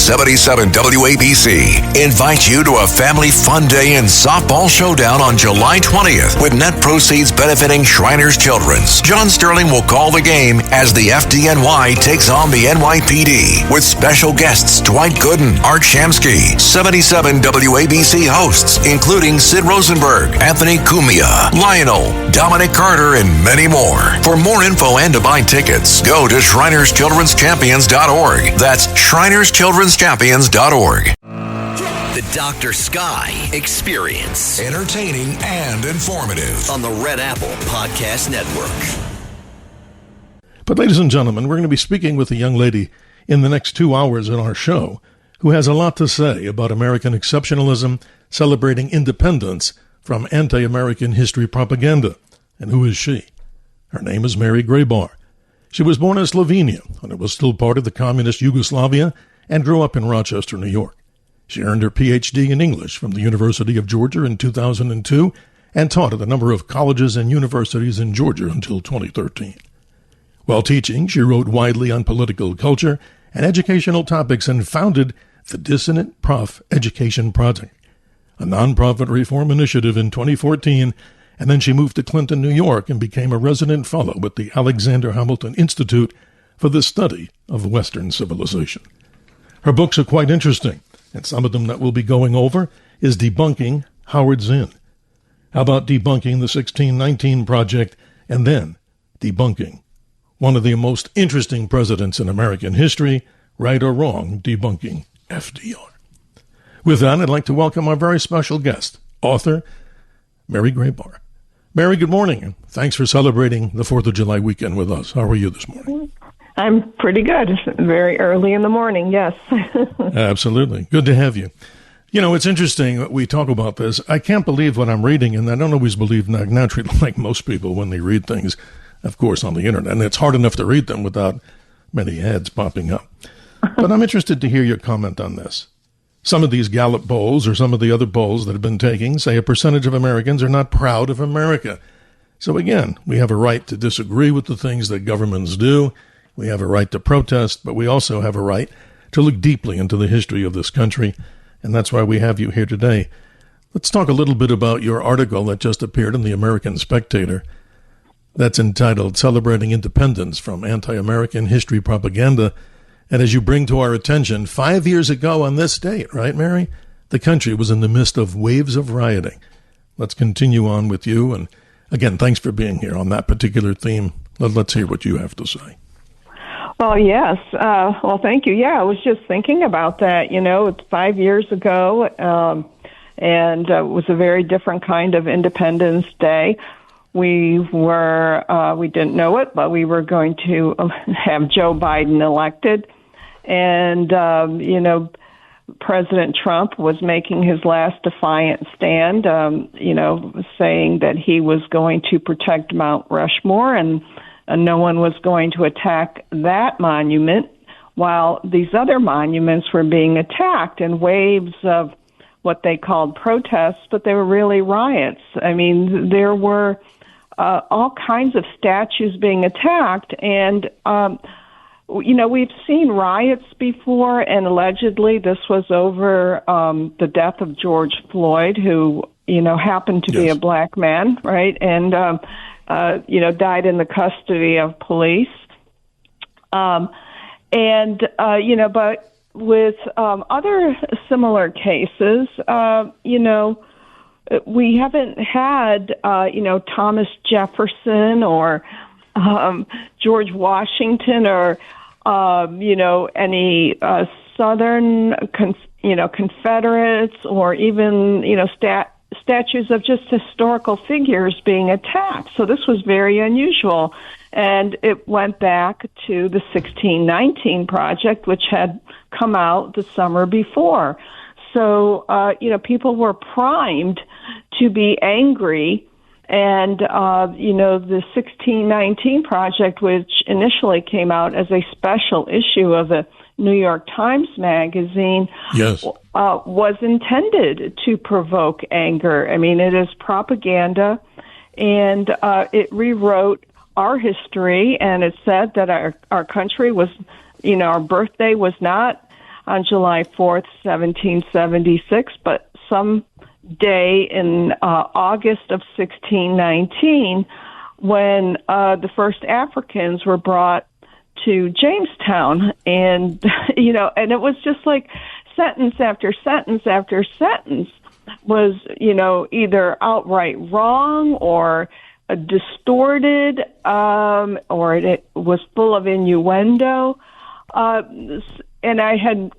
77 WABC invites you to a family fun day and softball showdown on July 20th with net proceeds benefiting Shriners Children's. John Sterling will call the game as the FDNY takes on the NYPD with special guests Dwight Gooden, Art Shamsky, 77 WABC hosts, including Sid Rosenberg, Anthony Cumia, Lionel, Dominic Carter, and many more. For more info and to buy tickets, go to ShrinersChildren'sChampions.org. That's ShrinersChildren'sChampions.org. The Dr. Sky Experience. Entertaining and informative. On the Red Apple Podcast Network. But ladies and gentlemen, we're going to be speaking with a young lady in the next 2 hours in our show who has a lot to say about American exceptionalism, celebrating independence from anti-American history propaganda. And who is she? Her name is Mary Grabar. She was born in Slovenia when it was still part of the communist Yugoslavia and grew up in Rochester, New York. She earned her Ph.D. in English from the University of Georgia in 2002 and taught at a number of colleges and universities in Georgia until 2013. While teaching, she wrote widely on political culture and educational topics and founded the Dissonant Prof Education Project, a nonprofit reform initiative in 2014, and then she moved to Clinton, New York, and became a resident fellow with the Alexander Hamilton Institute for the Study of Western Civilization. Her books are quite interesting, and some of them that we'll be going over is Debunking Howard Zinn. How about debunking the 1619 Project, and then debunking one of the most interesting presidents in American history, right or wrong, debunking FDR. With that, I'd like to welcome our very special guest, author Mary Grabar. Mary, good morning, and thanks for celebrating the 4th of July weekend with us. How are you this morning? I'm pretty good. It's very early in the morning, yes. Absolutely. Good to have you. You know, it's interesting that we talk about this. I can't believe what I'm reading, and I don't always believe naturally like most people when they read things, of course, on the internet. And it's hard enough to read them without many ads popping up. But I'm interested to hear your comment on this. Some of these Gallup polls or some of the other polls that have been taking say a percentage of Americans are not proud of America. So again, we have a right to disagree with the things that governments do. We have a right to protest, but we also have a right to look deeply into the history of this country. And that's why we have you here today. Let's talk a little bit about your article that just appeared in the American Spectator. That's entitled Celebrating Independence from Anti-American History Propaganda. And as you bring to our attention, 5 years ago on this date, right, Mary? The country was in the midst of waves of rioting. Let's continue on with you. And again, thanks for being here on that particular theme. Let's hear what you have to say. Well, yes. Well, thank you. Yeah, I was just thinking about that. You know, it's 5 years ago, and it was a very different kind of Independence Day. We didn't know it, but we were going to have Joe Biden elected. And, President Trump was making his last defiant stand, saying that he was going to protect Mount Rushmore and no one was going to attack that monument, while these other monuments were being attacked in waves of what they called protests, but they were really riots. I mean, there were all kinds of statues being attacked, and we've seen riots before, and allegedly this was over the death of George Floyd, who happened to be a black man, right, and died in the custody of police, but with other similar cases, we haven't had, Thomas Jefferson or George Washington or, any Southern, Confederates or even, statues of just historical figures being attacked. So this was very unusual. And it went back to the 1619 Project, which had come out the summer before. So, people were primed to be angry. And, the 1619 Project, which initially came out as a special issue of the New York Times Magazine, was intended to provoke anger. I mean, it is propaganda, and it rewrote our history, and it said that our country was, our birthday was not on July 4th, 1776, but some day in August of 1619 when the first Africans were brought to Jamestown. And, and it was just like sentence after sentence after sentence was, either outright wrong or distorted, or it was full of innuendo. And I had,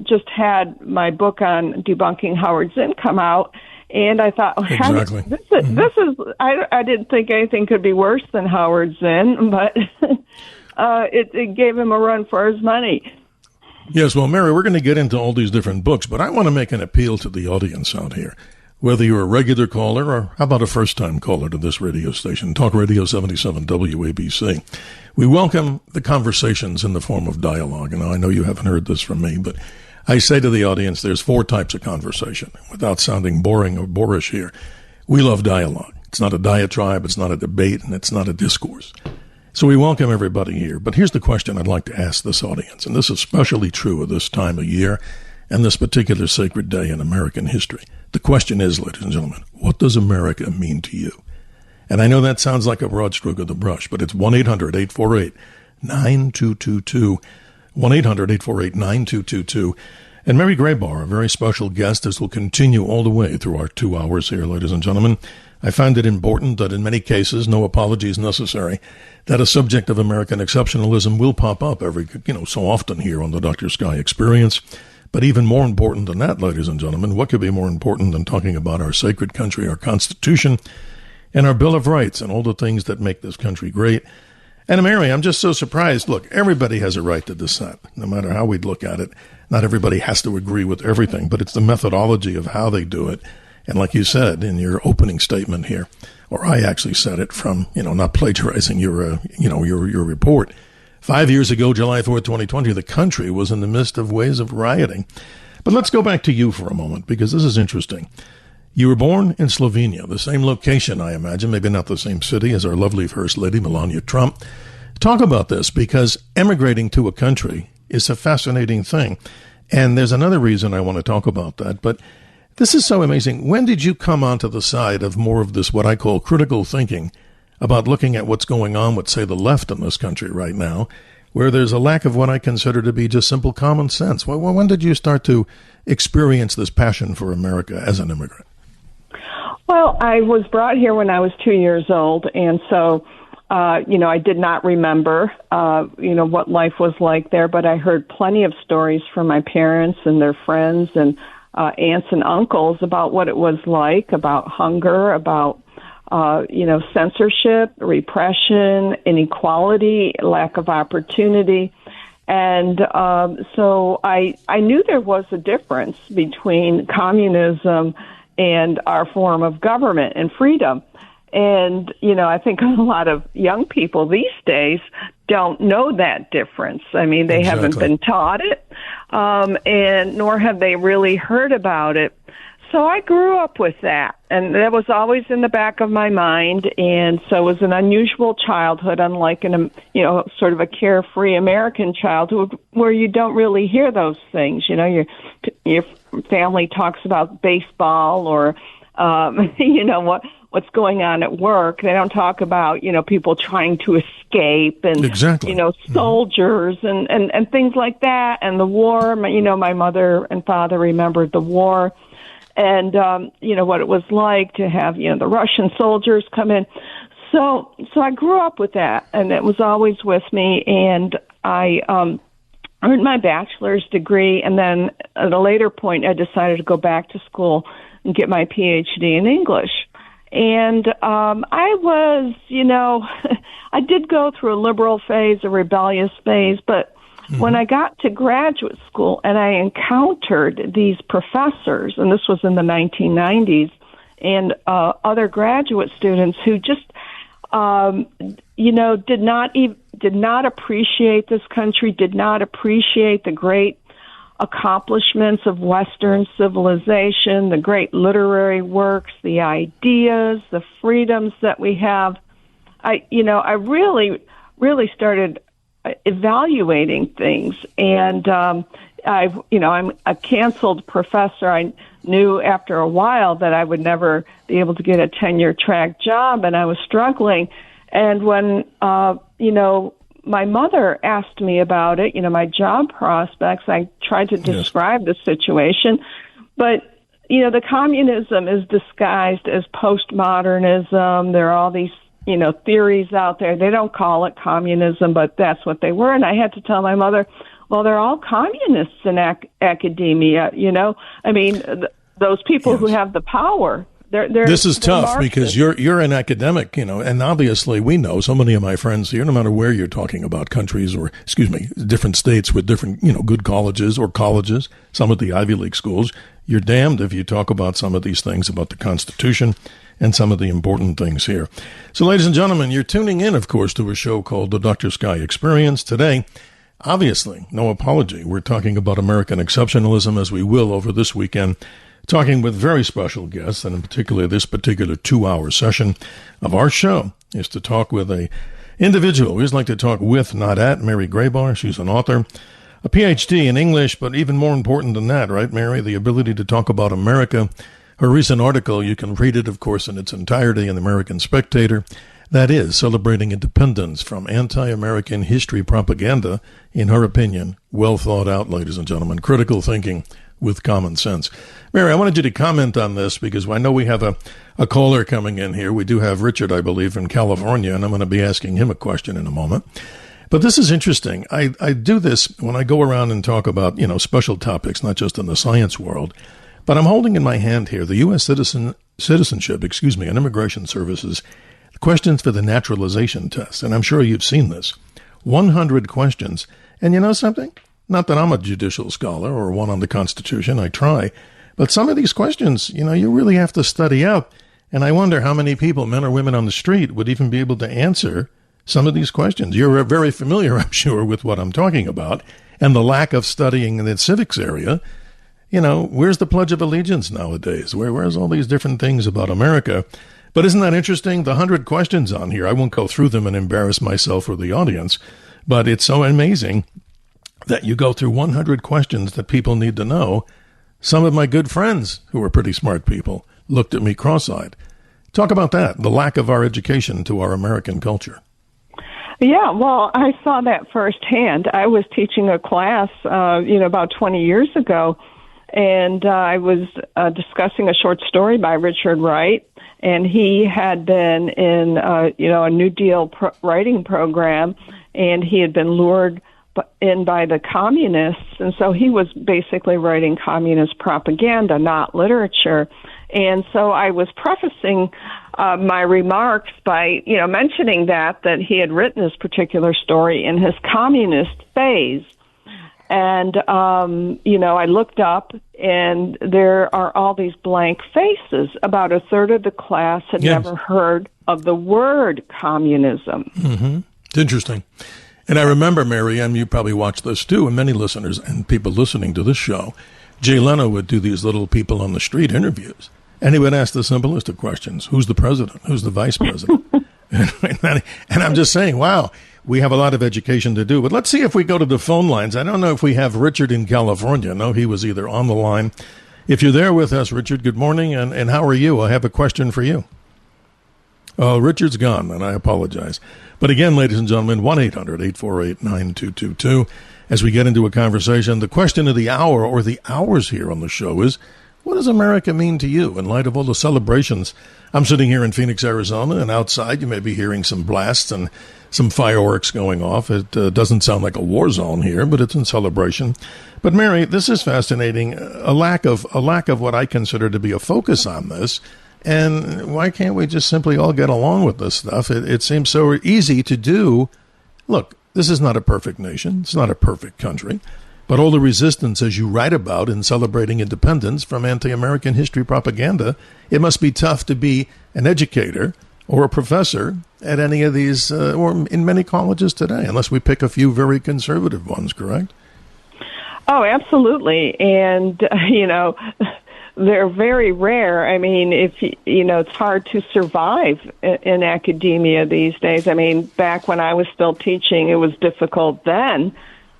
just had my book on debunking Howard Zinn come out, and I thought, exactly. This is I didn't think anything could be worse than Howard Zinn, but it gave him a run for his money. Yes, well, Mary, we're going to get into all these different books, but I want to make an appeal to the audience out here. Whether you're a regular caller or how about a first-time caller to this radio station, Talk Radio 77 WABC, we welcome the conversations in the form of dialogue. And I know you haven't heard this from me, but I say to the audience, there's 4 types of conversation. Without sounding boring or boorish here, we love dialogue. It's not a diatribe, it's not a debate, and it's not a discourse. So we welcome everybody here. But here's the question I'd like to ask this audience, and this is especially true of this time of year and this particular sacred day in American history. The question is, ladies and gentlemen, what does America mean to you? And I know that sounds like a broad stroke of the brush, but it's 1-800-848-9222, 1-800-848-9222. And Mary Grabar, a very special guest, as will continue all the way through our 2 hours here, ladies and gentlemen. I find it important that in many cases, no apologies necessary, that a subject of American exceptionalism will pop up every, so often here on the Dr. Sky Experience. But even more important than that, ladies and gentlemen, what could be more important than talking about our sacred country, our Constitution, and our Bill of Rights, and all the things that make this country great? And Mary, I'm just so surprised. Look, everybody has a right to dissent, no matter how we'd look at it. Not everybody has to agree with everything, but it's the methodology of how they do it. And like you said in your opening statement here, or I actually said it from, not plagiarizing your report. 5 years ago, July 4th, 2020, the country was in the midst of waves of rioting. But let's go back to you for a moment, because this is interesting. You were born in Slovenia, the same location, I imagine, maybe not the same city as our lovely First Lady, Melania Trump. Talk about this, because emigrating to a country is a fascinating thing. And there's another reason I want to talk about that, but this is so amazing. When did you come onto the side of more of this, what I call critical thinking, about looking at what's going on with, say, the left in this country right now, where there's a lack of what I consider to be just simple common sense? When did you start to experience this passion for America as an immigrant? Well, I was brought here when I was 2 years old, and so, I did not remember, what life was like there, but I heard plenty of stories from my parents and their friends and aunts and uncles about what it was like, about hunger, about censorship, repression, inequality, lack of opportunity. And so I knew there was a difference between communism and our form of government and freedom. And, I think a lot of young people these days don't know that difference. I mean, they haven't been taught it, and nor have they really heard about it. So I grew up with that, and that was always in the back of my mind. And so it was an unusual childhood, unlike sort of a carefree American childhood where you don't really hear those things. Your family talks about baseball or, what's going on at work. They don't talk about, people trying to escape and, soldiers and things like that. And the war, my mother and father remembered the war. And, what it was like to have, the Russian soldiers come in. So I grew up with that, and it was always with me. And I earned my bachelor's degree, and then at a later point, I decided to go back to school and get my PhD in English. And I was, I did go through a liberal phase, a rebellious phase, but when I got to graduate school and I encountered these professors, and this was in the 1990s, and other graduate students who just, did not appreciate this country, did not appreciate the great accomplishments of Western civilization, the great literary works, the ideas, the freedoms that we have. I really started evaluating things, and I'm a canceled professor. I knew after a while that I would never be able to get a tenure track job, and I was struggling. And when, my mother asked me about it, my job prospects, I tried to describe the situation. But, the communism is disguised as postmodernism. There are all these, theories out there. They don't call it communism, but that's what they were. And I had to tell my mother, well, they're all communists in academia, I mean, those people who have the power. This is tough Marxists. because you're an academic, and obviously we know so many of my friends here, no matter where you're talking about countries or, different states with different, good colleges, some of the Ivy League schools, you're damned if you talk about some of these things about the Constitution and some of the important things here. So, ladies and gentlemen, you're tuning in, of course, to a show called The Dr. Sky Experience. Today, obviously, no apology, we're talking about American exceptionalism, as we will over this weekend, talking with very special guests, and in particular, this particular 2-hour session of our show is to talk with a individual. We just like to talk with, not at, Mary Grabar. She's an author, a PhD in English, but even more important than that, right, Mary? The ability to talk about America. Her recent article, you can read it, of course, in its entirety in the American Spectator. That is, celebrating independence from anti-American history propaganda, in her opinion, well thought out, ladies and gentlemen, critical thinking with common sense. Mary, I wanted you to comment on this because I know we have a caller coming in here. We do have Richard, I believe, in California, and I'm going to be asking him a question in a moment. But this is interesting. I do this when I go around and talk about, special topics, not just in the science world. But I'm holding in my hand here the U.S. citizenship, and Immigration Services questions for the naturalization test. And I'm sure you've seen this. 100 questions. And you know something? Not that I'm a judicial scholar or one on the Constitution. I try. But some of these questions, you really have to study up. And I wonder how many people, men or women on the street, would even be able to answer some of these questions. You're very familiar, I'm sure, with what I'm talking about and the lack of studying in the civics area. Where's the Pledge of Allegiance nowadays? Where's all these different things about America? But isn't that interesting? The 100 questions on here, I won't go through them and embarrass myself or the audience, but it's so amazing that you go through 100 questions that people need to know. Some of my good friends, who are pretty smart people, looked at me cross-eyed. Talk about that, the lack of our education to our American culture. Yeah, well, I saw that firsthand. I was teaching a class, about 20 years ago, and I was discussing a short story by Richard Wright, and he had been in, a New Deal writing program, and he had been lured in by the communists, and so he was basically writing communist propaganda, not literature. And so I was prefacing my remarks by, mentioning that he had written this particular story in his communist phase. And, I looked up, and there are all these blank faces. About a third of the class had never heard of the word communism. Mm-hmm. It's interesting. And I remember, Mary, and you probably watched this too, and many listeners and people listening to this show, Jay Leno would do these little people on the street interviews, and he would ask the simplest of questions. Who's the president? Who's the vice president? And I'm just saying, wow, we have a lot of education to do. But let's see if we go to the phone lines. I don't know if we have Richard in California. No, he was either on the line. If you're there with us, Richard, good morning, and how are you? I have a question for you. Oh, Richard's gone, and I apologize. But again, ladies and gentlemen, 1-800-848-9222. As we get into a conversation, the question of the hour or the hours here on the show is, what does America mean to you in light of all the celebrations? I'm sitting here in Phoenix, Arizona, and outside you may be hearing some blasts and some fireworks going off. It doesn't sound like a war zone here, but it's in celebration. But Mary, this is fascinating. A lack of what I consider to be a focus on this. And why can't we just simply all get along with this stuff? It seems so easy to do. Look, this is not a perfect nation. It's not a perfect country. But all the resistance, as you write about in celebrating independence from anti-American history propaganda, it must be tough to be an educator or a professor at any of these, or in many colleges today, unless we pick a few very conservative ones, correct? Oh, absolutely. And, they're very rare. I mean, it's hard to survive in academia these days. I mean, back when I was still teaching, it was difficult then.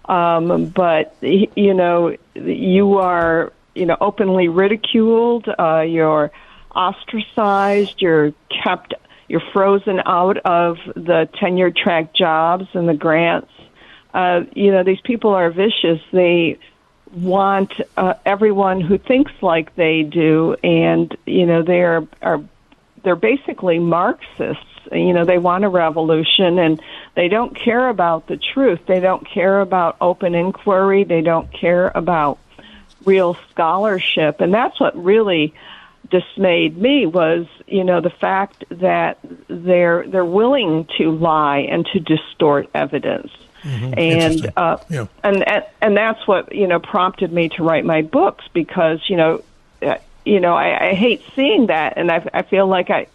But, you are, openly ridiculed, you're ostracized, you're frozen out of the tenure track jobs and the grants. These people are vicious. They want everyone who thinks like they do, and they're basically Marxists. They want a revolution, and they don't care about the truth. They don't care about open inquiry. They don't care about real scholarship, and that's what really dismayed me was, the fact that they're willing to lie and to distort evidence. And and that's what prompted me to write my books, because I hate seeing that, and I feel like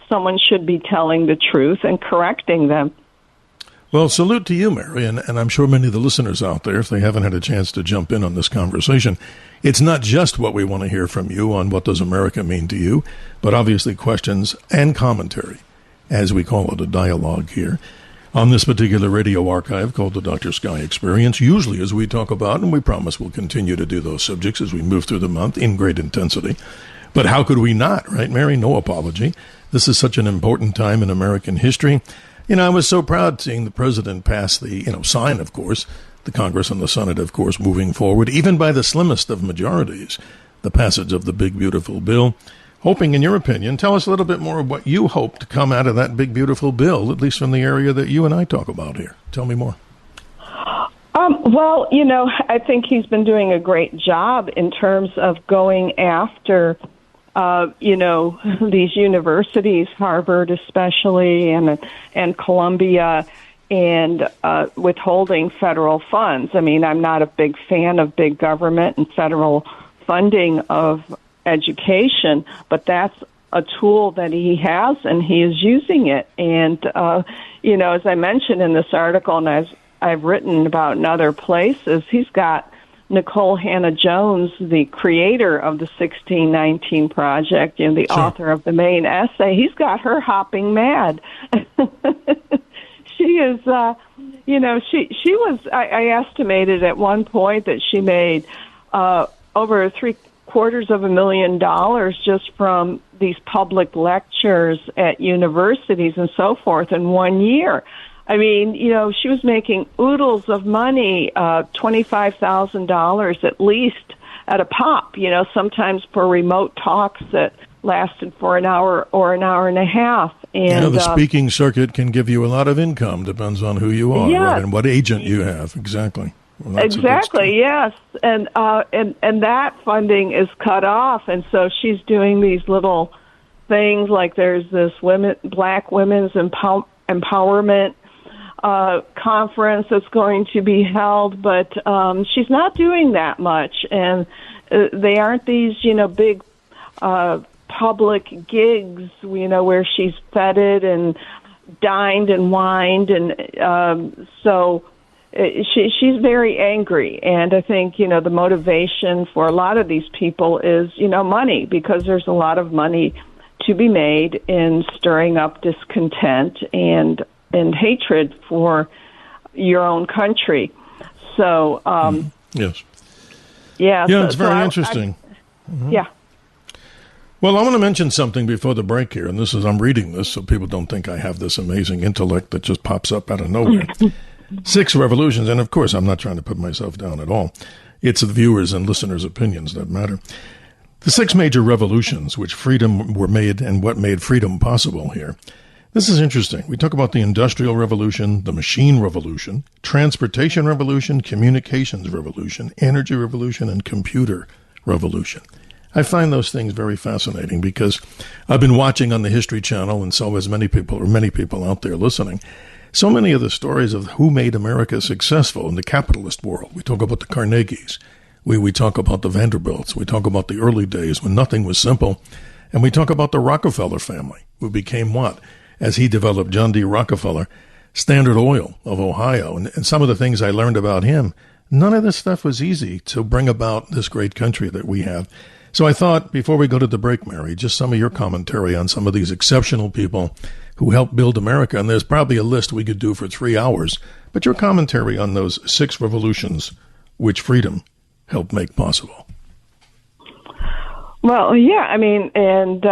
someone should be telling the truth and correcting them. Well, salute to you, Mary, and I'm sure many of the listeners out there, if they haven't had a chance to jump in on this conversation, it's not just what we want to hear from you on what does America mean to you, but obviously questions and commentary, as we call it, a dialogue here, on this particular radio archive called the Dr. Sky Experience, usually as we talk about, and we promise we'll continue to do those subjects as we move through the month in great intensity. But how could we not, right, Mary? No apology. This is such an important time in American history. I was so proud seeing the president pass the, sign, of course, the Congress and the Senate, of course, moving forward, even by the slimmest of majorities, the passage of the big, beautiful bill. Hoping, in your opinion, tell us a little bit more of what you hope to come out of that big, beautiful bill, at least from the area that you and I talk about here. Tell me more. Well, I think he's been doing a great job in terms of going after these universities, Harvard especially, and Columbia, and withholding federal funds. I mean, I'm not a big fan of big government and federal funding of education, but that's a tool that he has, and he is using it. And, as I mentioned in this article, and as I've written about in other places, he's got Nicole Hannah-Jones, the creator of the 1619 Project, the Sure. author of the main essay. He's got her hopping mad. She is, she was, I estimated at one point that she made over $750,000 just from these public lectures at universities and so forth in 1 year. I mean, she was making oodles of money, $25,000 at least at a pop, sometimes for remote talks that lasted for an hour or an hour and a half. And the speaking circuit can give you a lot of income, depends on who you are, right, and what agent you have. Exactly. Well, exactly, yes. And that funding is cut off, and so she's doing these little things like there's this Black Women's Empowerment conference that's going to be held, but she's not doing that much, and they aren't these big public gigs where she's feted and dined and wined, and so she's very angry. And I think the motivation for a lot of these people is money, because there's a lot of money to be made in stirring up discontent and hatred for your own country. So, yes. Yeah. Yeah, it's very interesting. Yeah. Well, I want to mention something before the break here, and I'm reading this so people don't think I have this amazing intellect that just pops up out of nowhere. 6 revolutions, and of course, I'm not trying to put myself down at all. It's the viewers' and listeners' opinions that matter. The 6 major revolutions which freedom were made and what made freedom possible here. This is interesting. We talk about the Industrial Revolution, the Machine Revolution, Transportation Revolution, Communications Revolution, Energy Revolution, and Computer Revolution. I find those things very fascinating because I've been watching on the History Channel, and so has many people out there listening. So many of the stories of who made America successful in the capitalist world. We talk about the Carnegies. We talk about the Vanderbilts. We talk about the early days when nothing was simple. And we talk about the Rockefeller family, who became what? As he developed, John D. Rockefeller, Standard Oil of Ohio, and some of the things I learned about him. None of this stuff was easy to bring about this great country that we have. So I thought, before we go to the break, Mary, just some of your commentary on some of these exceptional people who helped build America, and there's probably a list we could do for 3 hours. But your commentary on those 6 revolutions which freedom helped make possible. Well, yeah, I mean, and,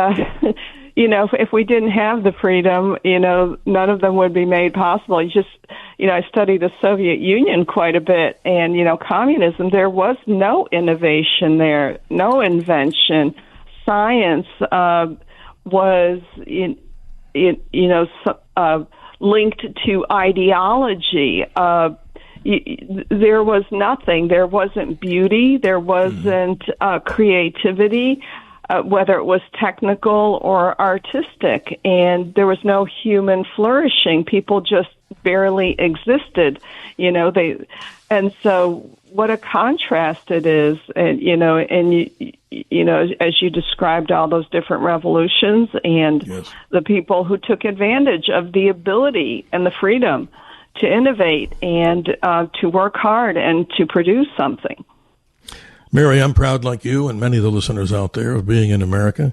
if we didn't have the freedom, none of them would be made possible. I studied the Soviet Union quite a bit, and, communism, there was no innovation there, no invention. Science was, linked to ideology. There was nothing. There wasn't beauty. There wasn't creativity, whether it was technical or artistic. And there was no human flourishing. People just barely existed. And so what a contrast it is. And, as you described all those different revolutions and yes. the people who took advantage of the ability and the freedom to innovate and to work hard and to produce something. Mary, I'm proud, like you and many of the listeners out there, of being in America.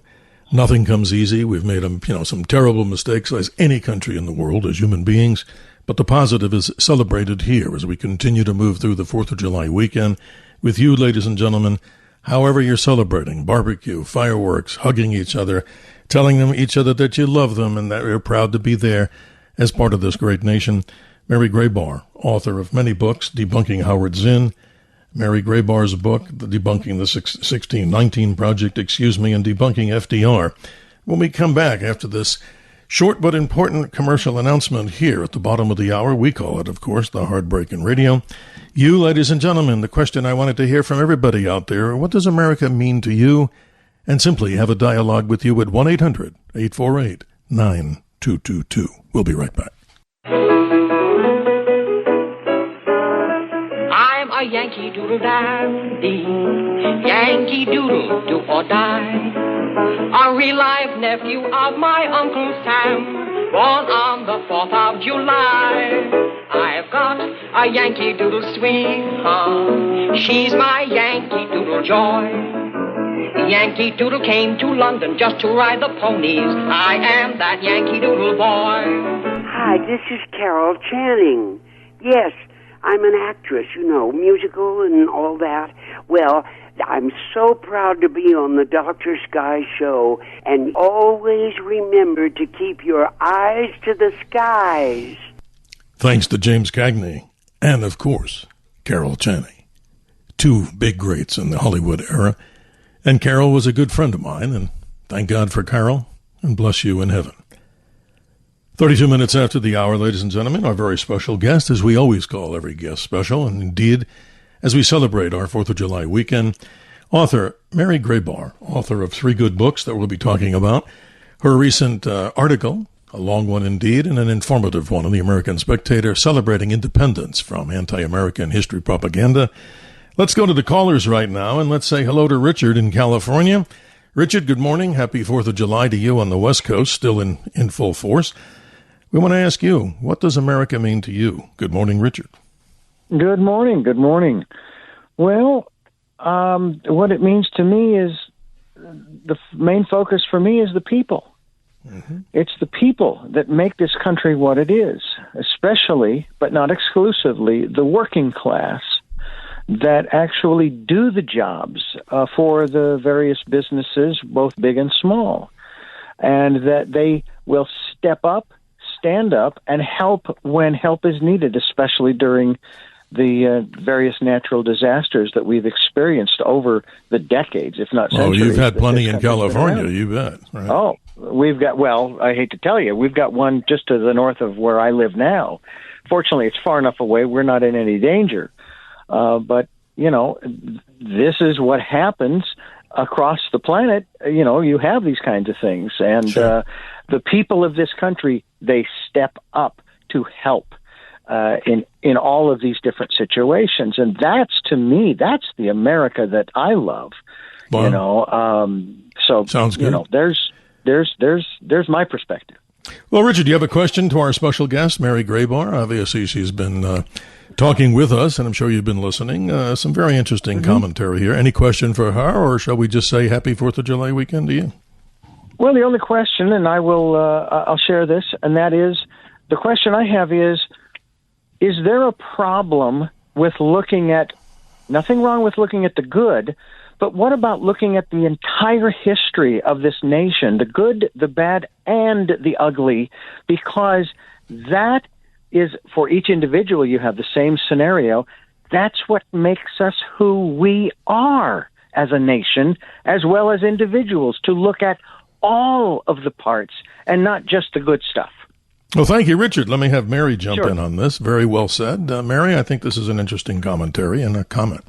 Nothing comes easy. We've made some terrible mistakes, as any country in the world, as human beings. But the positive is celebrated here as we continue to move through the 4th of July weekend with you, ladies and gentlemen, however you're celebrating, barbecue, fireworks, hugging each other, telling each other that you love them and that you're proud to be there as part of this great nation. Mary Grabar, author of many books, Debunking Howard Zinn, Mary Grabar's book, Debunking the 1619 Project, and Debunking FDR. When we come back after this short but important commercial announcement here at the bottom of the hour, we call it, of course, the Heartbreak in Radio. You, ladies and gentlemen, the question I wanted to hear from everybody out there, what does America mean to you? And simply have a dialogue with you at 1-800-848-9222. We'll be right back. I'm a Yankee Doodle dandy, Yankee Doodle do or die. A real life nephew of my Uncle Sam, born on the 4th of July. I've got a Yankee Doodle sweetheart, she's my Yankee Doodle joy. Yankee Doodle came to London just to ride the ponies. I am that Yankee Doodle boy. Hi, this is Carol Channing. Yes, I'm an actress, musical and all that. Well, I'm so proud to be on the Dr. Sky Show, and always remember to keep your eyes to the skies. Thanks to James Cagney and, of course, Carol Channing. 2 big greats in the Hollywood era. And Carol was a good friend of mine, and thank God for Carol, and bless you in heaven. 32 minutes after the hour, ladies and gentlemen, our very special guest, as we always call every guest special, and indeed, as we celebrate our 4th of July weekend, author Mary Grabar, author of 3 good books that we'll be talking about. Her recent article, a long one indeed, and an informative one in the American Spectator, celebrating independence from anti-American history propaganda. Let's go to the callers right now, and let's say hello to Richard in California. Richard, good morning. Happy 4th of July to you on the West Coast, still in full force. We want to ask you, what does America mean to you? Good morning, Richard. Good morning. Good morning. Well, what it means to me is the main focus for me is the people. Mm-hmm. It's the people that make this country what it is, especially, but not exclusively, the working class that actually do the jobs for the various businesses, both big and small, and that they will step up, stand up, and help when help is needed, especially during the various natural disasters that we've experienced over the decades, if not centuries. Oh, you've had plenty in California, you bet. Right. Oh, we've got, I hate to tell you, we've got one just to the north of where I live now. Fortunately, it's far enough away, we're not in any danger. But, this is what happens across the planet. You have these kinds of things. And sure. The people of this country, they step up to help in all of these different situations. And that's, to me, that's the America that I love. Wow. So sounds good. There's my perspective. Well, Richard, do you have a question to our special guest, Mary Grabar? Obviously, she's been talking with us, and I'm sure you've been listening. Some very interesting commentary here. Any question for her, or shall we just say happy 4th of July weekend to you? Well, the only question, and I'll share this, and that is, the question I have is there a problem with looking at, nothing wrong with looking at the good, but what about looking at the entire history of this nation, the good, the bad, and the ugly, because that is, for each individual, you have the same scenario. That's what makes us who we are as a nation, as well as individuals, to look at all of the parts and not just the good stuff. Well, thank you, Richard. Let me have Mary jump Sure. in on this. Very well said. Mary, I think this is an interesting commentary and a comment.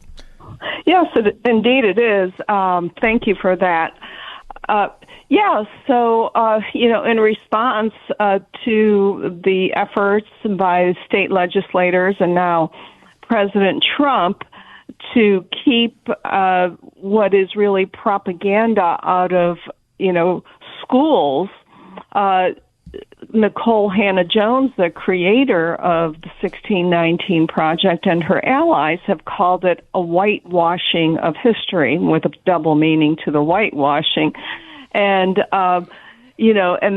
Yes, indeed it is. Thank you for that. In response to the efforts by state legislators and now President Trump to keep what is really propaganda out of, schools, Nicole Hannah-Jones, the creator of the 1619 Project, and her allies have called it a whitewashing of history, with a double meaning to the whitewashing. And, and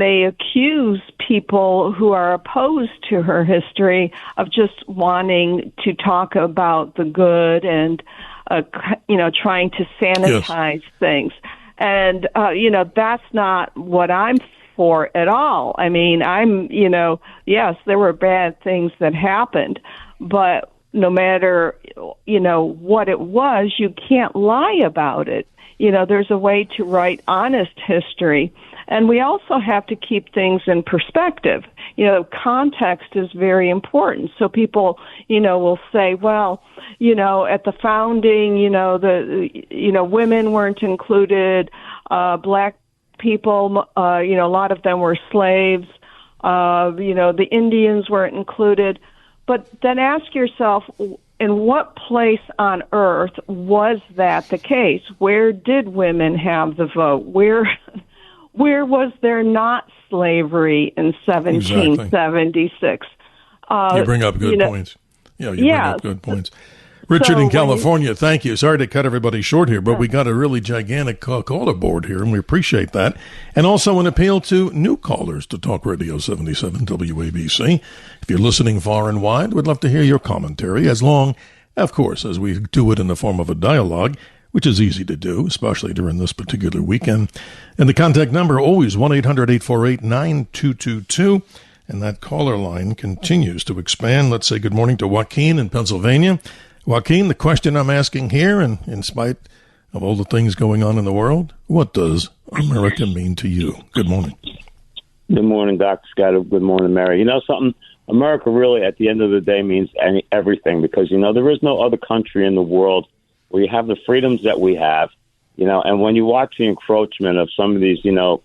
they accuse people who are opposed to her history of just wanting to talk about the good and, trying to sanitize things. And, that's not what I'm for at all. I mean, yes, there were bad things that happened, but no matter, what it was, you can't lie about it. There's a way to write honest history. And we also have to keep things in perspective. Context is very important. So people, will say, well, at the founding, women weren't included, black people, a lot of them were slaves, the Indians weren't included. But then ask yourself, in what place on earth was that the case? Where did women have the vote? Where was there not slavery in 1776? You bring up good points. Yeah, bring up good points. Richard in California, thank you. Sorry to cut everybody short here, but we got a really gigantic caller board here, and we appreciate that. And also an appeal to new callers to Talk Radio 77 WABC. If you're listening far and wide, we'd love to hear your commentary, as long, of course, as we do it in the form of a dialogue, which is easy to do, especially during this particular weekend. And the contact number, always 1-800-848-9222. And that caller line continues to expand. Let's say good morning to Joaquin in Pennsylvania. Joaquin, the question I'm asking here, and in spite of all the things going on in the world, what does America mean to you? Good morning. Good morning, Dr. Scott. Good morning, Mary. You know something? America really, at the end of the day, means everything, because, there is no other country in the world where you have the freedoms that we have, and when you watch the encroachment of some of these, you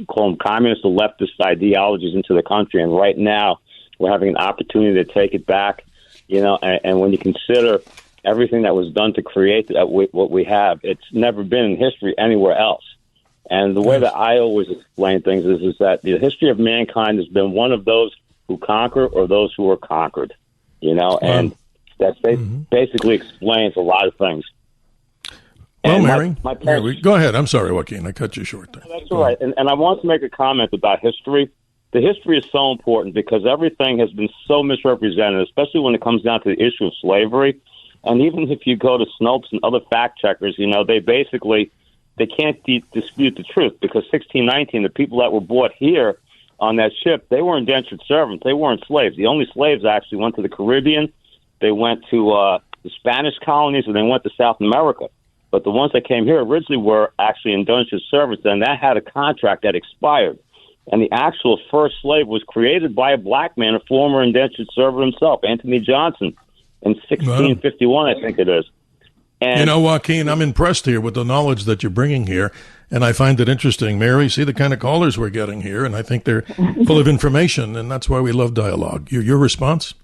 call them communist or leftist ideologies into the country, and right now we're having an opportunity to take it back. And when you consider everything that was done to create what we have, it's never been in history anywhere else. And the way that I always explain things is that the history of mankind has been one of those who conquer or those who are conquered, and that basically explains a lot of things. Well, and Mary, Mary, go ahead. I'm sorry, Joaquin. I cut you short there. That's all right. And I want to make a comment about history. The history is so important because everything has been so misrepresented, especially when it comes down to the issue of slavery. And even if you go to Snopes and other fact checkers, they can't dispute the truth, because 1619, the people that were brought here on that ship, they were indentured servants. They weren't slaves. The only slaves actually went to the Caribbean. They went to the Spanish colonies, and they went to South America. But the ones that came here originally were actually indentured servants, and that had a contract that expired. And the actual first slave was created by a black man, a former indentured servant himself, Anthony Johnson, in 1651, I think it is. And Joaquin, I'm impressed here with the knowledge that you're bringing here, and I find it interesting. Mary, see the kind of callers we're getting here, and I think they're full of information, and that's why we love dialogue. Your response?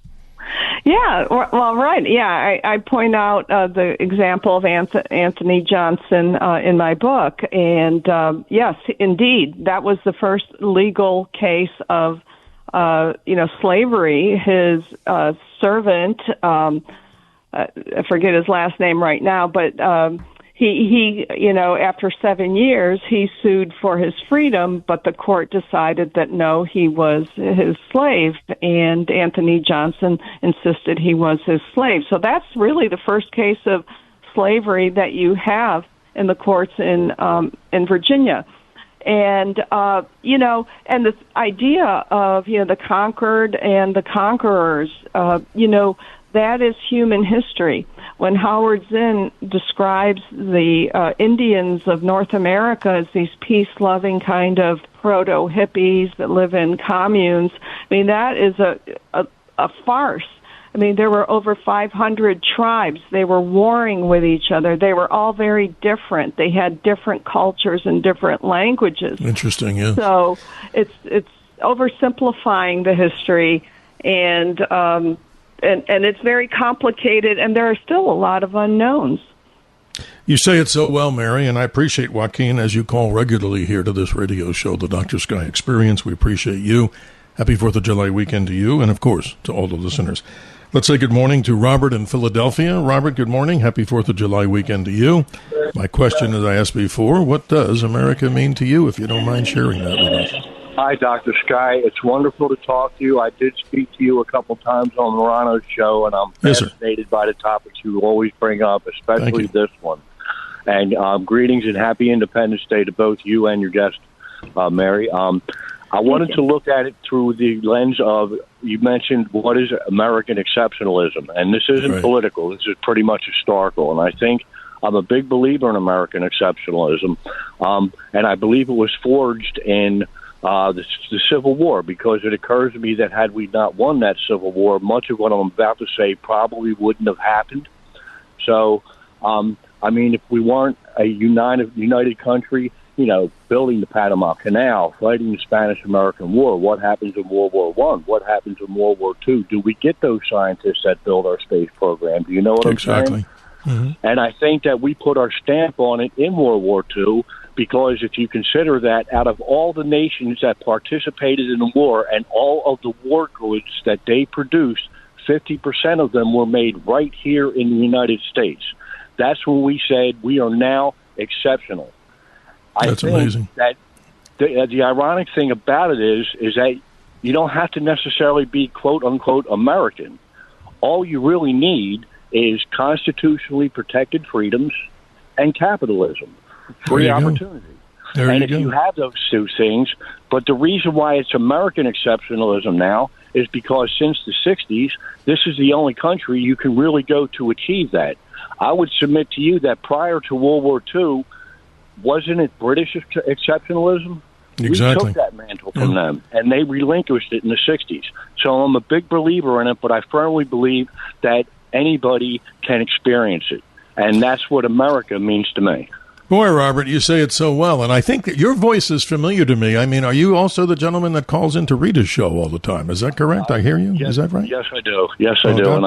Yeah, well, right. Yeah, I point out the example of Anthony Johnson in my book. And yes, indeed, that was the first legal case of, slavery. His servant, I forget his last name right now, but he, after 7 years, he sued for his freedom, but the court decided that no, he was his slave, and Anthony Johnson insisted he was his slave. So that's really the first case of slavery that you have in the courts in Virginia. And, and this idea of, the conquered and the conquerors, that is human history. When Howard Zinn describes the Indians of North America as these peace-loving kind of proto-hippies that live in communes, I mean, that is a farce. I mean, there were over 500 tribes. They were warring with each other. They were all very different. They had different cultures and different languages. Interesting, yeah. So it's oversimplifying the history, and it's very complicated, and there are still a lot of unknowns. You say it so well, Mary, and I appreciate Joaquin, as you call regularly here to this radio show, the Dr. Sky Experience. We appreciate you. Happy 4th of July weekend to you, and, of course, to all the listeners. Let's say good morning to Robert in Philadelphia. Robert, good morning. Happy 4th of July weekend to you. My question, as I asked before, what does America mean to you, if you don't mind sharing that with us? Hi, Dr. Sky. It's wonderful to talk to you. I did speak to you a couple times on Morano's show, and I'm fascinated by the topics you always bring up, especially this one. And greetings and happy Independence Day to both you and your guest, Mary. I wanted to look at it through the lens of, you mentioned, what is American exceptionalism? And this isn't political. This is pretty much historical. And I think I'm a big believer in American exceptionalism. And I believe it was forged in the Civil War, because it occurs to me that had we not won that Civil War, much of what I'm about to say probably wouldn't have happened. So, I mean, if we weren't a united country, building the Panama Canal, fighting the Spanish-American War, what happens in World War I? What happens in World War II? Do we get those scientists that build our space program? Do you know what I'm saying? Mm-hmm. And I think that we put our stamp on it in World War II, because if you consider that out of all the nations that participated in the war and all of the war goods that they produced, 50% of them were made right here in the United States. That's when we said we are now exceptional. That's amazing. That the ironic thing about it is that you don't have to necessarily be quote unquote American. All you really need is constitutionally protected freedoms and capitalism, free opportunity. And if you have those two things, but the reason why it's American exceptionalism now is because since the 60s, this is the only country you can really go to achieve that. I would submit to you that prior to World War II, wasn't it British exceptionalism? Exactly. We took that mantle from them, and they relinquished it in the 60s. So I'm a big believer in it, but I firmly believe that anybody can experience it, and that's what America means to me. Boy, Robert, you say it so well, and I think that your voice is familiar to me. I mean, are you also the gentleman that calls into Rita's show all the time? Is that correct? I hear you. Yes, is that right? Yes, I do. Yes, I do. And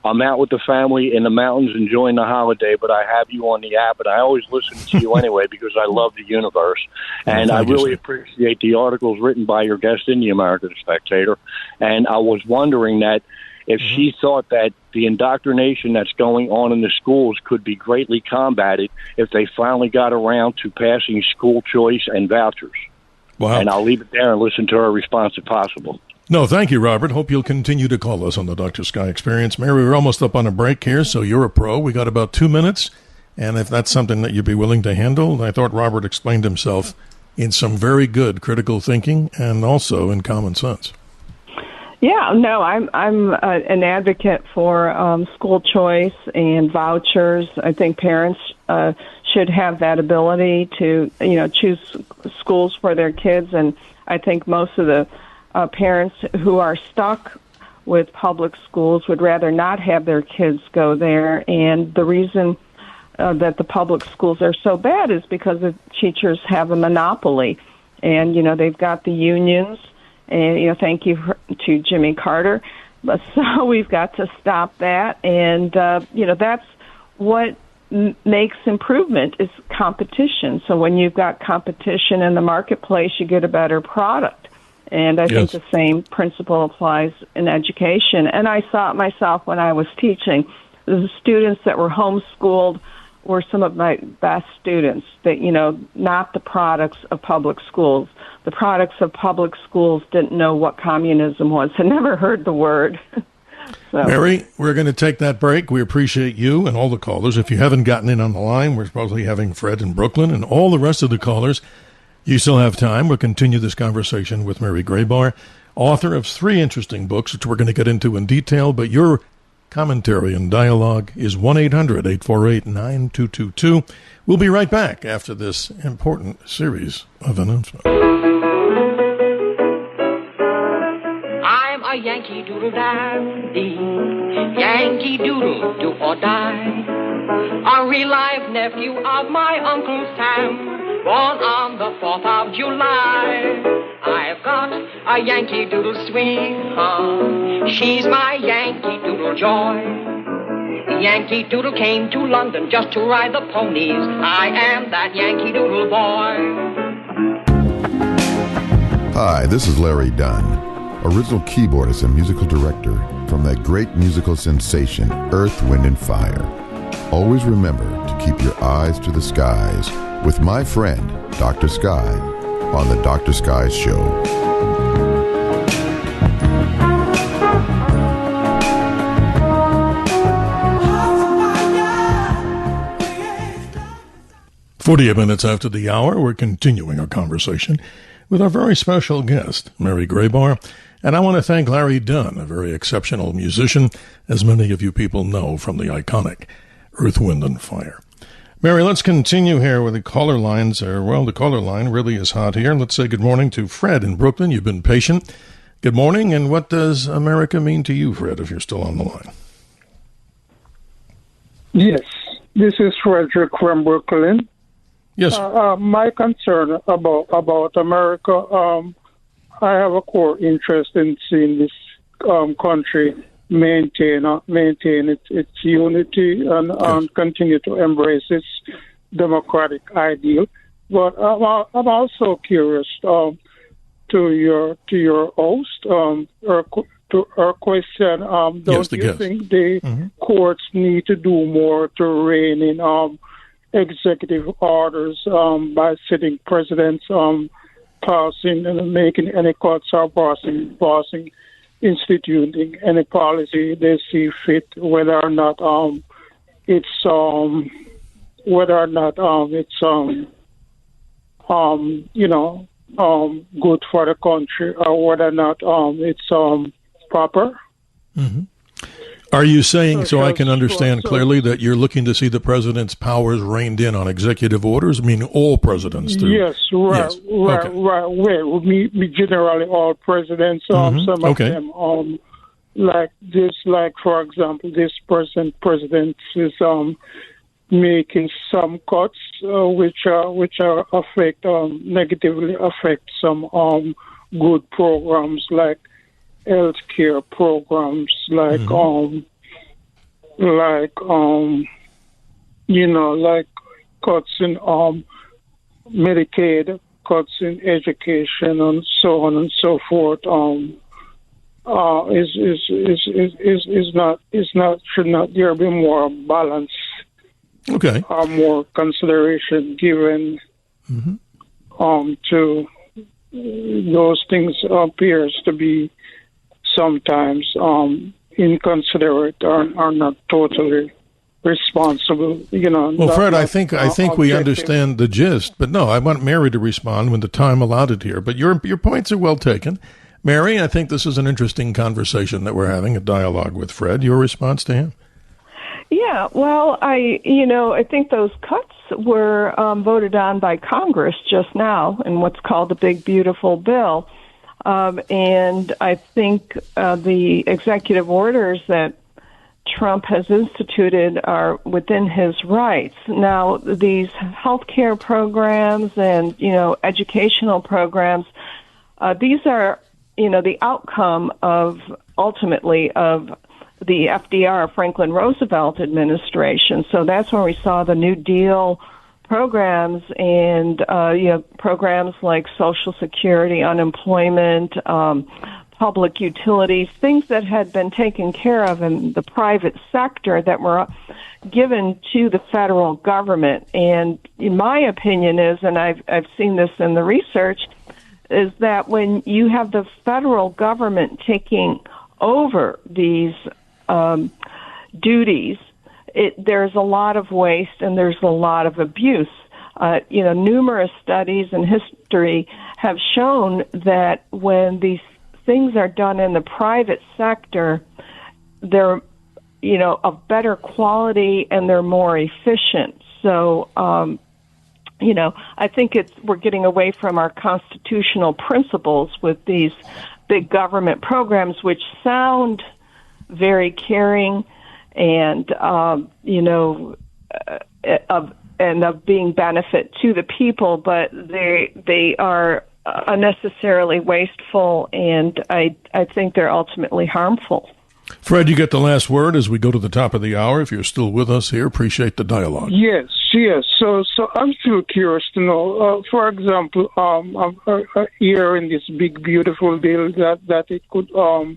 I'm out with the family in the mountains enjoying the holiday, but I have you on the app, and I always listen to you anyway because I love the universe. And I really appreciate the articles written by your guest in the American Spectator. And I was wondering that if she thought that the indoctrination that's going on in the schools could be greatly combated if they finally got around to passing school choice and vouchers. Wow. And I'll leave it there and listen to her response if possible. No, thank you, Robert. Hope you'll continue to call us on the Dr. Sky Experience. Mary, we're almost up on a break here, so you're a pro. We got about 2 minutes, and if that's something that you'd be willing to handle, I thought Robert explained himself in some very good critical thinking and also in common sense. Yeah, no, I'm an advocate for school choice and vouchers. I think parents should have that ability to, choose schools for their kids, and I think most of the parents who are stuck with public schools would rather not have their kids go there. And the reason that the public schools are so bad is because the teachers have a monopoly, and they've got the unions. And, thank you to Jimmy Carter. So we've got to stop that. And, that's what makes improvement is competition. So when you've got competition in the marketplace, you get a better product. And I think the same principle applies in education. And I saw it myself when I was teaching. The students that were homeschooled were some of my best students. That, not the products of public schools. The products of public schools didn't know what communism was. Had never heard the word. So. Mary, we're going to take that break. We appreciate you and all the callers. If you haven't gotten in on the line, we're supposedly having Fred in Brooklyn and all the rest of the callers. You still have time. We'll continue this conversation with Mary Grabar, author of 3 interesting books, which we're going to get into in detail, but your commentary and dialogue is 1-800-848-9222. We'll be right back after this important series of announcements. I'm a Yankee Doodle dandy, Yankee Doodle do or die, a real life nephew of my Uncle Sam, born on the 4th of July. I've got a Yankee Doodle sweetheart, she's my Yankee Doodle joy. Yankee Doodle came to London just to ride the ponies. I am that Yankee Doodle boy. Hi, this is Larry Dunn, original keyboardist and musical director from that great musical sensation, Earth, Wind, and Fire. Always remember to keep your eyes to the skies with my friend, Dr. Sky, on The Dr. Sky Show. "48 minutes after the hour, we're continuing our conversation with our very special guest, Mary Grabar. And I want to thank Larry Dunn, a very exceptional musician, as many of you people know from the iconic Earth, Wind, and Fire. Mary, let's continue here with the caller lines. The caller line really is hot here. Let's say good morning to Fred in Brooklyn. You've been patient. Good morning, and what does America mean to you, Fred, if you're still on the line? Yes, this is Frederick from Brooklyn. Yes. My concern about America, I have a core interest in seeing this country maintain its unity and continue to embrace its democratic ideal. But I'm also curious to your host, to her question. Don't you think the courts need to do more to rein in executive orders by sitting presidents passing and making any cuts or passing instituting any policy they see fit, whether or not it's good for the country, or whether or not it's proper. Mm-hmm. Are you saying, so I can understand clearly, that you're looking to see the president's powers reined in on executive orders? I mean, all presidents do. Yes, right. Well, we generally all presidents, some of them, for example, this president is making some cuts which negatively affect some good programs like healthcare programs, like cuts in Medicaid, cuts in education, and so on and so forth. Should not there be more balance? Okay. Or more consideration given to those things appears to be sometimes inconsiderate or not totally responsible. Well, Fred, I think we understand the gist, but no, I want Mary to respond when the time allotted here. But your points are well taken. Mary, I think this is an interesting conversation that we're having, a dialogue with Fred. Your response to him? Yeah, well, I think those cuts were voted on by Congress just now in what's called the Big Beautiful Bill. And I think the executive orders that Trump has instituted are within his rights. Now, these healthcare programs and, educational programs, these are, the outcome ultimately of the FDR, Franklin Roosevelt administration. So that's where we saw the New Deal programs and programs like Social Security, unemployment, public utilities, things that had been taken care of in the private sector that were given to the federal government. And in my opinion is, and I've seen this in the research, is that when you have the federal government taking over these duties, there's a lot of waste and there's a lot of abuse. Numerous studies in history have shown that when these things are done in the private sector, they're, of better quality and they're more efficient. So, I think we're getting away from our constitutional principles with these big government programs, which sound very caring and, of being benefit to the people, but they are unnecessarily wasteful, and I think they're ultimately harmful. Fred, you get the last word as we go to the top of the hour. If you're still with us here, appreciate the dialogue. Yes. So I'm still curious to know, for example, here in this big, beautiful bill that it could, or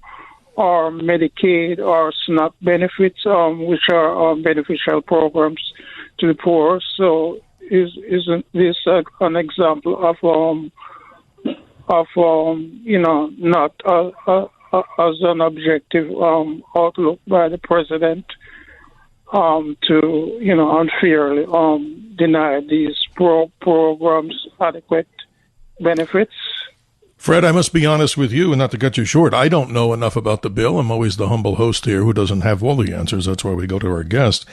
Medicaid or SNAP benefits, which are beneficial programs to the poor. So isn't this an example of not as an objective outlook by the president to unfairly deny these programs adequate benefits? Fred, I must be honest with you, and not to cut you short, I don't know enough about the bill. I'm always the humble host here who doesn't have all the answers. That's why we go to our guest.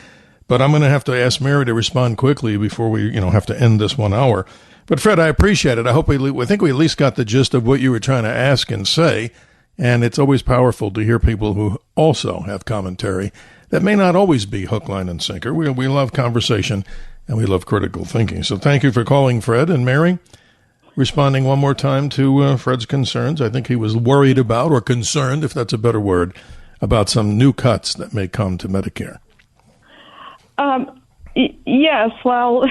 But I'm going to have to ask Mary to respond quickly before we, have to end this 1 hour. But Fred, I appreciate it. I think we at least got the gist of what you were trying to ask and say. And it's always powerful to hear people who also have commentary that may not always be hook, line, and sinker. We love conversation and we love critical thinking. So thank you for calling, Fred. And Mary, responding one more time to Fred's concerns. I think he was worried about, or concerned, if that's a better word, about some new cuts that may come to Medicare. Yes, well,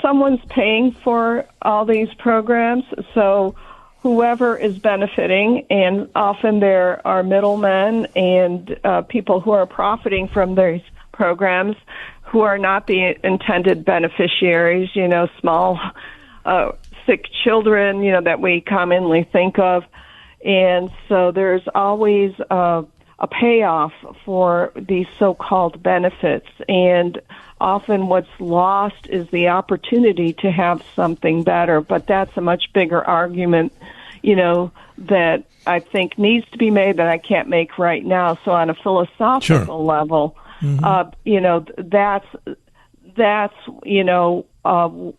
someone's paying for all these programs, so whoever is benefiting, and often there are middlemen and people who are profiting from these programs who are not the intended beneficiaries, small sick children, that we commonly think of. And so there's always a payoff for these so-called benefits. And often what's lost is the opportunity to have something better. But that's a much bigger argument, that I think needs to be made that I can't make right now. So on a philosophical level, that's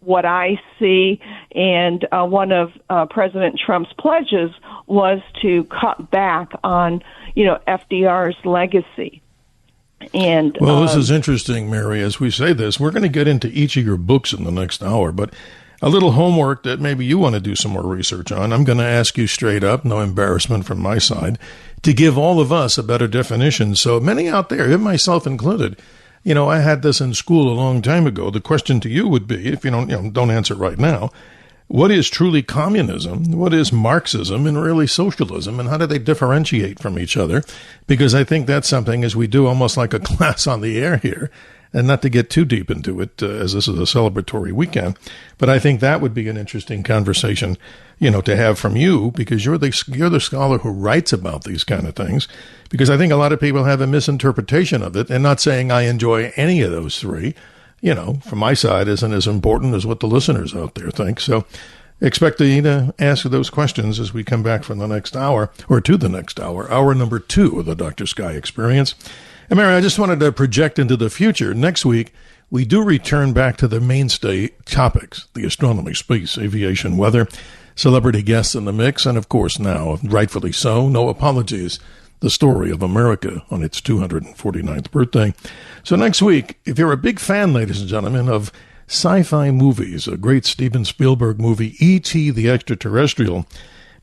what I see. And one of President Trump's pledges was to cut back on, FDR's legacy. And well, this is interesting, Mary. As we say this, we're going to get into each of your books in the next hour, but a little homework that maybe you want to do some more research on. I'm going to ask you straight up, no embarrassment from my side, to give all of us a better definition. So many out there, even myself included, I had this in school a long time ago. The question to you would be, if you don't answer right now, what is truly communism? What is Marxism and really socialism? And how do they differentiate from each other? Because I think that's something, as we do almost like a class on the air here, and not to get too deep into it, as this is a celebratory weekend, but I think that would be an interesting conversation, to have from you, because you're the scholar who writes about these kind of things, because I think a lot of people have a misinterpretation of it, and not saying I enjoy any of those three, from my side isn't as important as what the listeners out there think. So expect you to ask those questions as we come back from the next hour, or to the next hour number 2 of the Dr. Sky Experience. And Mary, I just wanted to project into the future. Next week, we do return back to the mainstay topics, the astronomy, space, aviation, weather, celebrity guests in the mix, and of course now, rightfully so, no apologies, the story of America on its 249th birthday. So next week, if you're a big fan, ladies and gentlemen, of sci-fi movies, a great Steven Spielberg movie, E.T. the Extraterrestrial,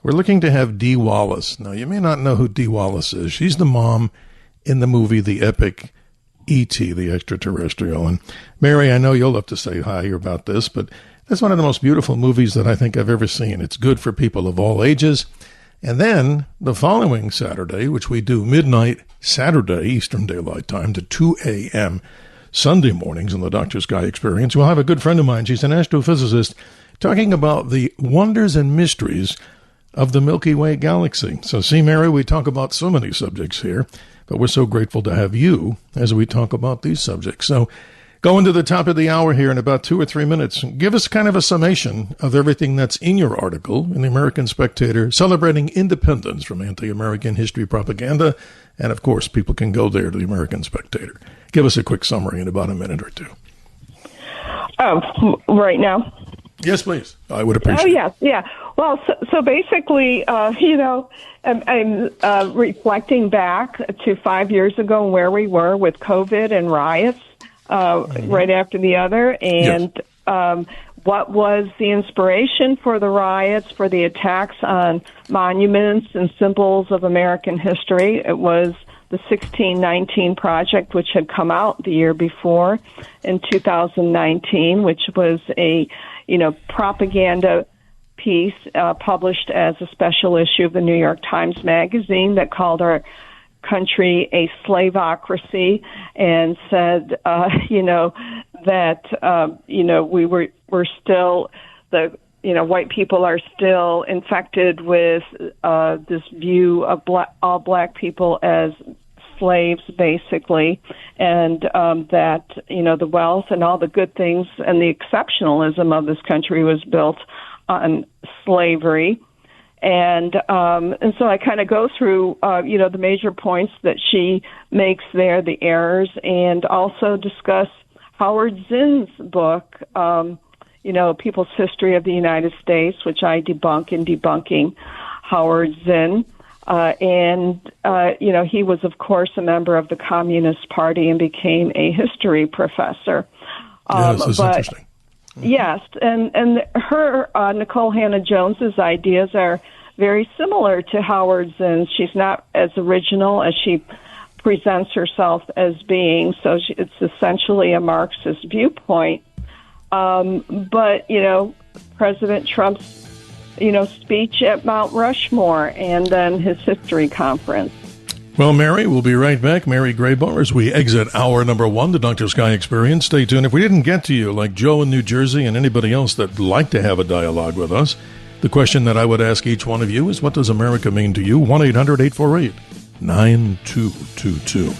we're looking to have Dee Wallace. Now, you may not know who Dee Wallace is. She's the mom in the movie, the epic E.T. the Extraterrestrial. And Mary, I know you'll have to say hi about this, but that's one of the most beautiful movies that I think I've ever seen. It's good for people of all ages, And then the following Saturday, which we do midnight Saturday, Eastern Daylight Time, to 2 a.m. Sunday mornings in the Dr. Sky Experience, we'll have a good friend of mine. She's an astrophysicist talking about the wonders and mysteries of the Milky Way galaxy. So, see, Mary, we talk about so many subjects here, but we're so grateful to have you as we talk about these subjects. So, going to the top of the hour here in about 2 or 3 minutes. Give us kind of a summation of everything that's in your article in the American Spectator, celebrating independence from anti-American history propaganda. And, of course, people can go there to the American Spectator. Give us a quick summary in about a minute or two. Oh, right now? Yes, please. I would appreciate it. Oh, yeah. Well, so basically, I'm reflecting back to 5 years ago where we were with COVID and riots right after the other, and what was the inspiration for the riots, for the attacks on monuments and symbols of American history. It was the 1619 Project, which had come out the year before in 2019, which was a propaganda piece published as a special issue of the New York Times Magazine that called our country a slavocracy and said, that we're still white people are still infected with this view of all black people as slaves, basically, and that the wealth and all the good things and the exceptionalism of this country was built on slavery. And so I kind of go through, the major points that she makes there, the errors, and also discuss Howard Zinn's book, People's History of the United States, which I debunk in Debunking Howard Zinn. He was, of course, a member of the Communist Party and became a history professor. Yes, that's interesting. Yes, and her, Nicole Hannah-Jones's ideas are very similar to Howard Zinn's. She's not as original as she presents herself as being, so it's essentially a Marxist viewpoint. But, President Trump's, speech at Mount Rushmore and then his history conference. Well, Mary, we'll be right back. Mary Grabar, as we exit hour number 1, the Dr. Sky Experience. Stay tuned. If we didn't get to you, like Joe in New Jersey and anybody else that'd like to have a dialogue with us, the question that I would ask each one of you is, what does America mean to you? 1-800-848-9222.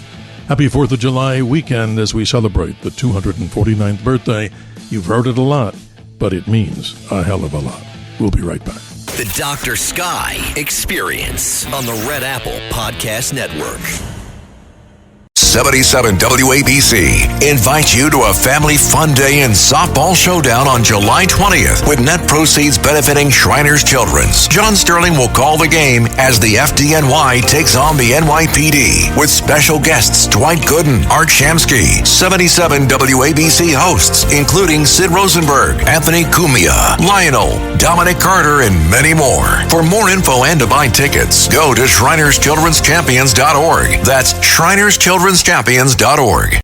Happy 4th of July weekend as we celebrate the 249th birthday. You've heard it a lot, but it means a hell of a lot. We'll be right back. The Dr. Sky Experience on the Red Apple Podcast Network. 77 WABC invites you to a family fun day and softball showdown on July 20th with net proceeds benefiting Shriners Children's. John Sterling will call the game as the FDNY takes on the NYPD with special guests Dwight Gooden, Art Shamsky, 77 WABC hosts including Sid Rosenberg, Anthony Cumia, Lionel, Dominic Carter, and many more. For more info and to buy tickets, go to ShrinersChildren'sChampions.org. That's ShrinersChildren'sChampions.org.